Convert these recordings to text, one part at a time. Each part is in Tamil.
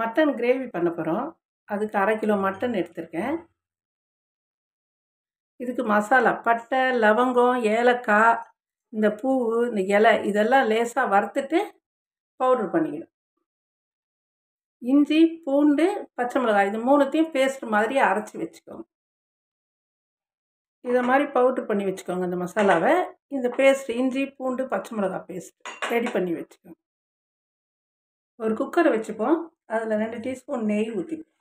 மட்டன் கிரேவி பண்ண போகிறோம். அதுக்கு 1/2 கிலோ மட்டன் எடுத்திருக்கேன். இதுக்கு மசாலா பட்டை, லவங்கம், ஏலக்காய், இந்த பூவு, இந்த இலை இதெல்லாம் லேசாக வறுத்துட்டு பவுட்ரு பண்ணிக்கணும். இஞ்சி, பூண்டு, பச்சை மிளகாய் இது 3த்தையும் பேஸ்ட் மாதிரி அரைச்சி வச்சுக்கோங்க. இதை மாதிரி பவுட்ரு பண்ணி வச்சுக்கோங்க. இந்த மசாலாவை இந்த பேஸ்ட் இஞ்சி, பூண்டு, பச்சை மிளகாய் பேஸ்ட் ரெடி பண்ணி வச்சுக்கோங்க. ஒரு குக்கரை வச்சுப்போம். அதில் 2 டீஸ்பூன் நெய் ஊற்றிப்போம்.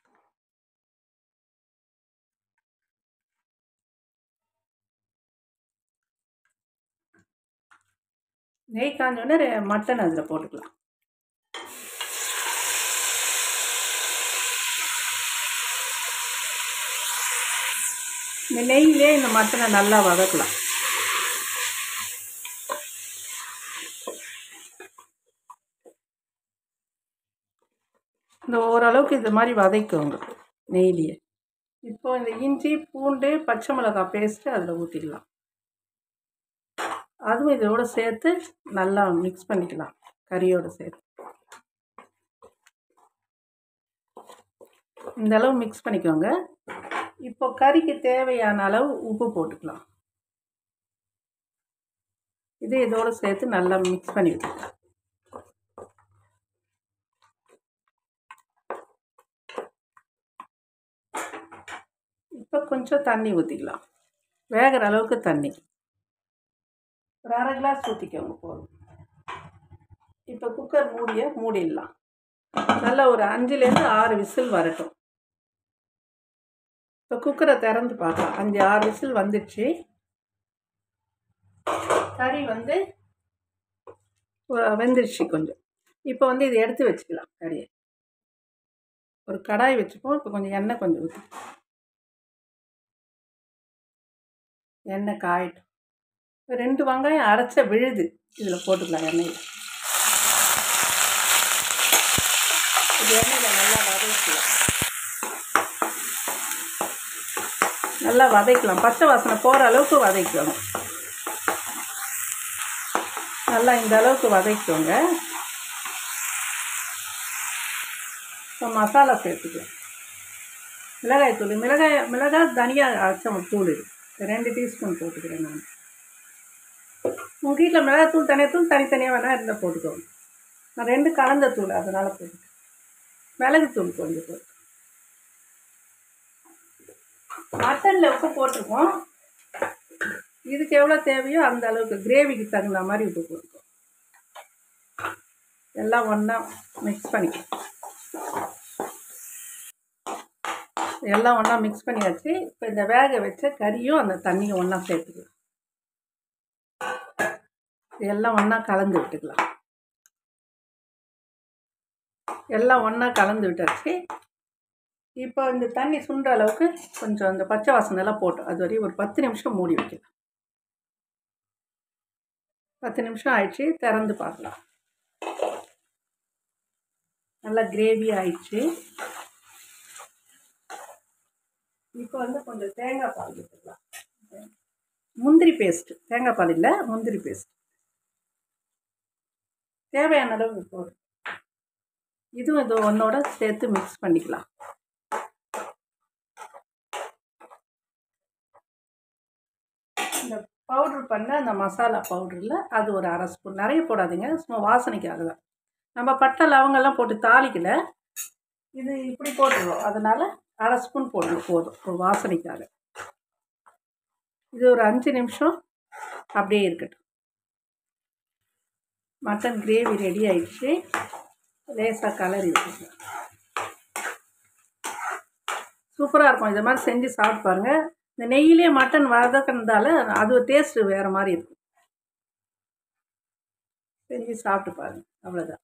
நெய் காஞ்சோடனே மட்டன் அதில் போட்டுக்கலாம். இந்த நெய்யிலே இந்த மட்டனை நல்லா வதக்கலாம். இந்த ஓரளவுக்கு இது மாதிரி வதக்குவோங்க நெய்லியே. இப்போ இந்த இஞ்சி, பூண்டு, பச்சை மிளகாய் பேஸ்ட்டு அதில் ஊற்றிக்கலாம். அதுவும் இதோட சேர்த்து நல்லா மிக்ஸ் பண்ணிக்கலாம். கறியோடு சேர்த்து இந்த அளவு மிக்ஸ் பண்ணிக்கோங்க. இப்போ கறிக்கு தேவையான அளவு உப்பு போட்டுக்கலாம். இது இதோடு சேர்த்து நல்லா மிக்ஸ் பண்ணி விட்டுக்கலாம். இப்போ கொஞ்சம் தண்ணி ஊற்றிக்கலாம். வேகிற அளவுக்கு தண்ணி ஒரு 1/2 கிளாஸ் ஊற்றிக்கோங்க போதும். இப்போ குக்கர் மூடிடலாம். நல்லா ஒரு 5லேருந்து 6 விசில் வரட்டும். இப்போ குக்கரை திறந்து பார்க்கலாம். 5-6 விசில் வந்துடுச்சு. கறி வெந்துடுச்சு கொஞ்சம். இப்போ இதை எடுத்து வச்சுக்கலாம். கறியை ஒரு கடாய் வச்சுப்போம். இப்போ கொஞ்சம் எண்ணெய் ஊற்றி எண்ணெய் காயட்டும். 2 வெங்காயம் அரைச்ச விழுது இதில் போட்டுக்கலாம். எண்ணெயில் இது எண்ணெயில் நல்லா வதக்கலாம். நல்லா வதக்கலாம். பச்சை வாசனை போகிற அளவுக்கு வதக்கணும். நல்லா இந்த அளவுக்கு வதக்கிக்கோங்க. இப்போ மசாலா சேர்த்துக்கலாம். மிளகாய் தூள், மிளகாய் தனியா அரைச்ச தூள் இது 2 டீஸ்பூன் போட்டுக்கிறேன் நான். உங்கள் வீட்டில் மிளகாத்தூள் தனியாத்தூள் தனித்தனியாக வேணால் இருந்தால் போட்டுக்கோங்க. நான் 2 கலந்த தூள் அதனால் போட்டுக்கேன். மிளகுத்தூள் கொஞ்சம் போட்டு மட்டனில் உப்பு போட்டிருக்கோம். இதுக்கு எவ்வளோ தேவையோ அந்த அளவுக்கு கிரேவிக்கு தகுந்த மாதிரி உப்பு போட்டுக்கோம். எல்லாம் ஒன்றா மிக்ஸ் பண்ணிக்கலாம். எல்லாம் ஒன்றா மிக்ஸ் பண்ணியாச்சு. இப்போ இந்த வேக வச்ச கறியும் அந்த தண்ணியும் ஒன்றா சேர்த்துக்கலாம். எல்லாம் ஒன்றா கலந்து விட்டுக்கலாம். எல்லாம் ஒன்றா கலந்து விட்டாச்சு. இப்போ இந்த தண்ணி சுண்டுற அளவுக்கு கொஞ்சம் அந்த பச்சை வாசனை எல்லாம் போட்டோம். அது வரையும் ஒரு 10 நிமிஷம் மூடி வைக்கலாம். 10 நிமிஷம் ஆயிடுச்சு. திறந்து பார்க்கலாம். நல்லா கிரேவி ஆயிடுச்சு. இப்போ கொஞ்சம் தேங்காய் பால் விட்டுக்கலாம். முந்திரி பேஸ்ட், தேங்காய் பால் இல்லை, முந்திரி பேஸ்ட் தேவையான அளவு போதும். இதுவும் இது ஒன்றோட சேர்த்து மிக்ஸ் பண்ணிக்கலாம். இந்த பவுட்ரு பண்ண அந்த மசாலா பவுடரில் அது ஒரு 1/2 ஸ்பூன், நிறைய போடாதீங்க, சும்மா வாசனைக்காக தான். நம்ம பட்டை லவங்கெல்லாம் போட்டு தாளிக்கல, இது இப்படி போட்டுருவோம். அதனால் 1/2 ஸ்பூன் போடுங்க போதும், ஒரு வாசனைக்காக. இது ஒரு 5 நிமிஷம் அப்படியே இருக்கட்டும். மட்டன் கிரேவி ரெடி ஆயிடுச்சு. லேசாக கலரி விட்டுக்கலாம். சூப்பராக இருக்கும். இதை மாதிரி செஞ்சு சாப்பிட்டு பாருங்கள். இந்த நெய்யிலே மட்டன் வதக்கிறதால அது டேஸ்ட்டு வேறு மாதிரி இருக்கும். செஞ்சு சாப்பிட்டு பாருங்கள். அவ்வளோதான்.